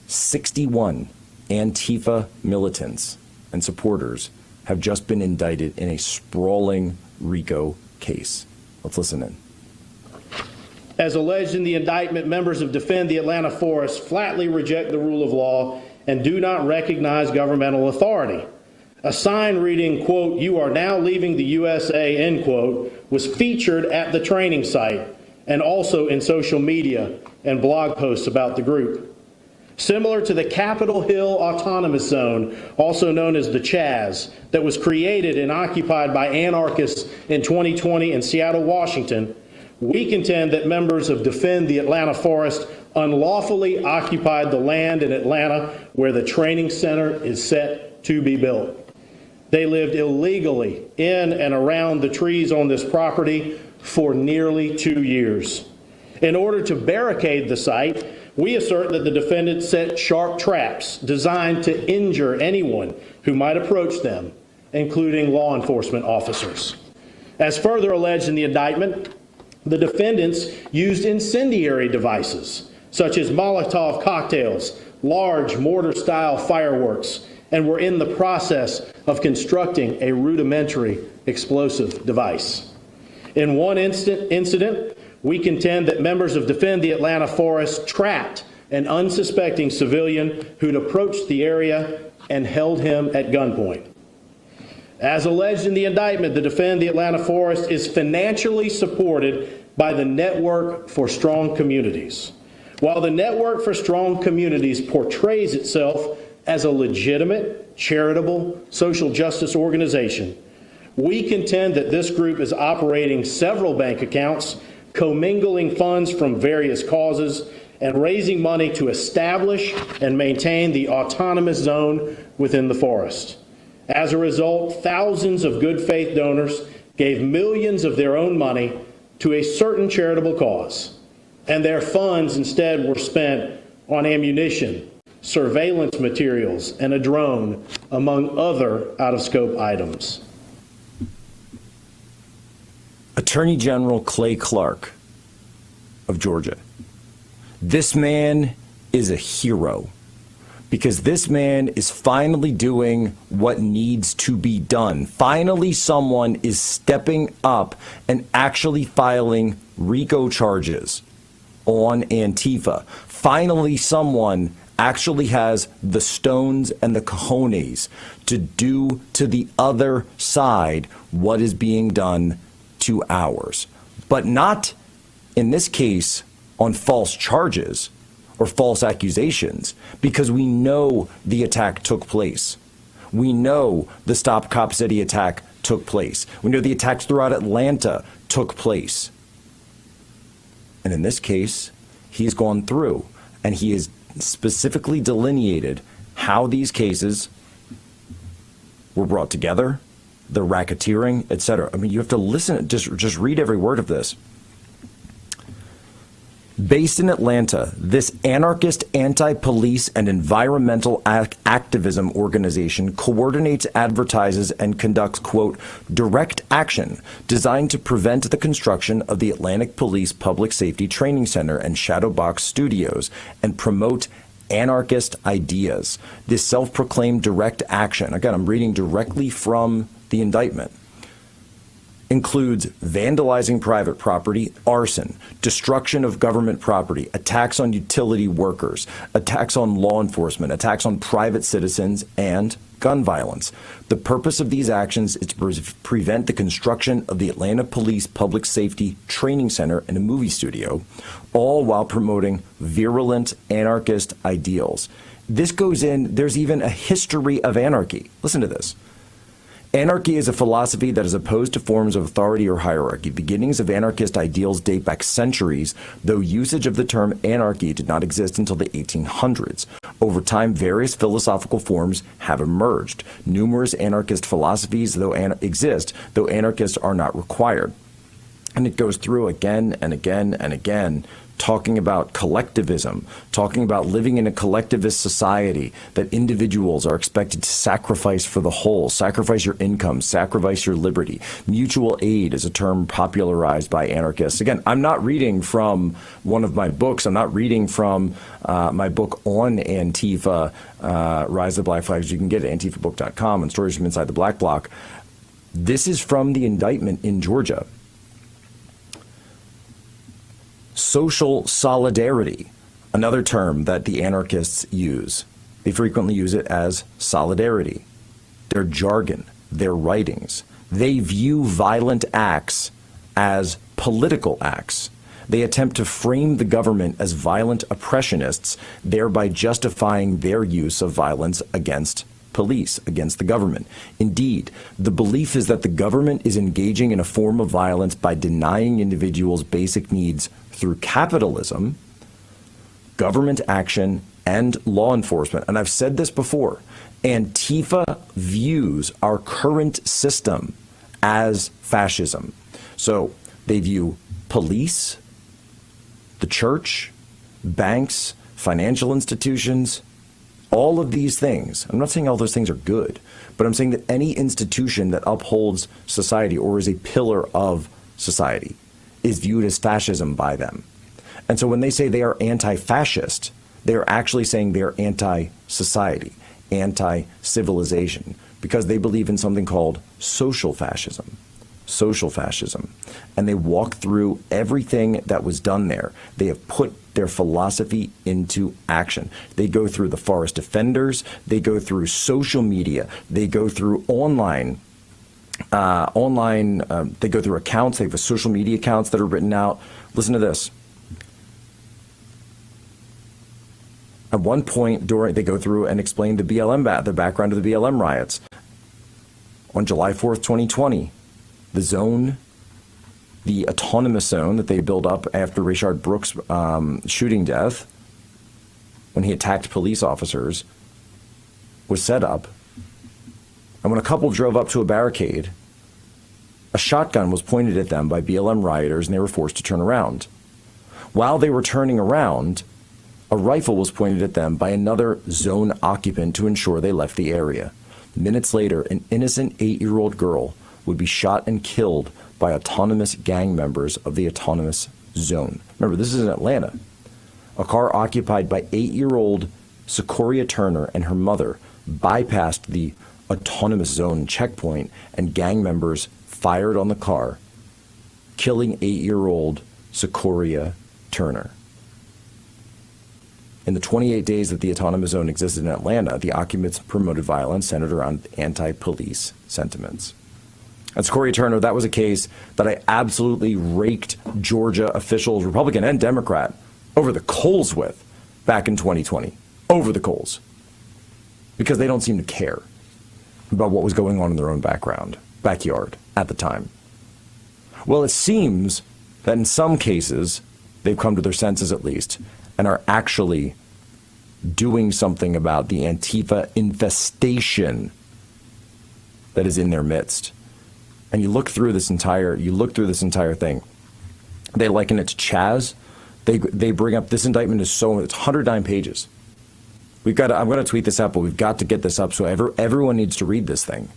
61 Antifa militants and supporters have just been indicted in a sprawling RICO case. Let's listen in. As alleged in the indictment, members of Defend the Atlanta Forest flatly reject the rule of law and do not recognize governmental authority. A sign reading, quote, "You are now leaving the USA," end quote, was featured at the training site and also in social media and blog posts about the group. Similar to the Capitol Hill Autonomous Zone, also known as the Chaz, that was created and occupied by anarchists in 2020 in Seattle, Washington, we contend that members of Defend the Atlanta Forest unlawfully occupied the land in Atlanta where the training center is set to be built. They lived illegally in and around the trees on this property for nearly 2 years. In order to barricade the site, we assert that the defendants set sharp traps designed to injure anyone who might approach them, including law enforcement officers. As further alleged in the indictment, the defendants used incendiary devices, such as Molotov cocktails, large mortar-style fireworks, and were in the process of constructing a rudimentary explosive device. In one incident, we contend that members of Defend the Atlanta Forest trapped an unsuspecting civilian who'd approached the area and held him at gunpoint. As alleged in the indictment, the Defend the Atlanta Forest is financially supported by the Network for Strong Communities. While the Network for Strong Communities portrays itself as a legitimate, charitable, social justice organization, we contend that this group is operating several bank accounts, commingling funds from various causes, and raising money to establish and maintain the autonomous zone within the forest. As a result, thousands of good faith donors gave millions of their own money to a certain charitable cause, and their funds instead were spent on ammunition, surveillance materials, and a drone, among other out-of-scope items. Attorney General Clay Clark of Georgia. This man is a hero because this man is finally doing what needs to be done. Finally, someone is stepping up and actually filing RICO charges on Antifa. Finally, someone actually has the stones and the cojones to do to the other side what is being done to ours. But not, in this case, on false charges or false accusations, because we know the attack took place. We know the Stop Cop City attack took place. We know the attacks throughout Atlanta took place. And in this case, he's gone through and he has specifically delineated how these cases were brought together, the racketeering, etc. I mean, you have to listen, just read every word of this. Based in Atlanta, this anarchist anti-police and environmental activism organization coordinates, advertises, and conducts, quote, direct action designed to prevent the construction of the Atlantic Police Public Safety Training Center and Shadowbox Studios and promote anarchist ideas. This self-proclaimed direct action, again, I'm reading directly from the indictment, includes vandalizing private property, arson, destruction of government property, attacks on utility workers, attacks on law enforcement, attacks on private citizens, and gun violence. The purpose of these actions is to prevent the construction of the Atlanta Police Public Safety Training Center and a movie studio, all while promoting virulent anarchist ideals. This goes in, there's even a history of anarchy. Listen to this. Anarchy is a philosophy that is opposed to forms of authority or hierarchy. Beginnings of anarchist ideals date back centuries, though usage of the term anarchy did not exist until the 1800s. Over time, various philosophical forms have emerged. Numerous anarchist philosophies exist, though anarchists are not required. And it goes through again and again and again talking about collectivism, talking about living in a collectivist society, that individuals are expected to sacrifice for the whole, sacrifice your income, sacrifice your liberty. Mutual aid is a term popularized by anarchists. Again, I'm not reading from one of my books. I'm not reading from my book on Antifa, Rise of the Black Flags. You can get it at antifabook.com and Stories from Inside the Black Bloc. This is from the indictment in Georgia. Social solidarity, another term that the anarchists use. They frequently use it as solidarity. Their jargon, their writings. They view violent acts as political acts. They attempt to frame the government as violent oppressionists, thereby justifying their use of violence against police, against the government. Indeed, the belief is that the government is engaging in a form of violence by denying individuals basic needs through capitalism, government action, and law enforcement. And I've said this before, Antifa views our current system as fascism. So they view police, the church, banks, financial institutions, all of these things. I'm not saying all those things are good, but I'm saying that any institution that upholds society or is a pillar of society is viewed as fascism by them. And so when they say they are anti-fascist, they're actually saying they're anti-society, anti-civilization, because they believe in something called social fascism. Social fascism. And they walk through everything that was done there. They have put their philosophy into action. They go through the forest defenders. They go through social media. They go through online. They go through accounts. They have social media accounts that are written out. Listen to this. At one point, they go through and explain the background of the BLM riots. On July 4th, 2020, the autonomous zone that they built up after Rayshard Brooks' shooting death, when he attacked police officers, was set up. And when a couple drove up to a barricade, a shotgun was pointed at them by BLM rioters, and they were forced to turn around. While they were turning around, a rifle was pointed at them by another zone occupant to ensure they left the area. Minutes later, an innocent 8-year-old girl would be shot and killed by autonomous gang members of the autonomous zone. Remember, this is in Atlanta. A car occupied by 8-year-old Secoria Turner and her mother bypassed the autonomous zone checkpoint, and gang members fired on the car, killing 8-year-old Secoria Turner. In the 28 days that the autonomous zone existed in Atlanta, the occupants promoted violence centered around anti-police sentiments. And Secoria Turner, that was a case that I absolutely raked Georgia officials, Republican and Democrat, over the coals with back in 2020. Over the coals. Because they don't seem to care about what was going on in their own backyard at the time. Well, it seems that in some cases, they've come to their senses at least, and are actually doing something about the Antifa infestation that is in their midst. And you look through this entire thing. They liken it to Chaz. They bring up this indictment it's 109 pages. I'm going to tweet this out, but we've got to get this up so everyone needs to read this thing.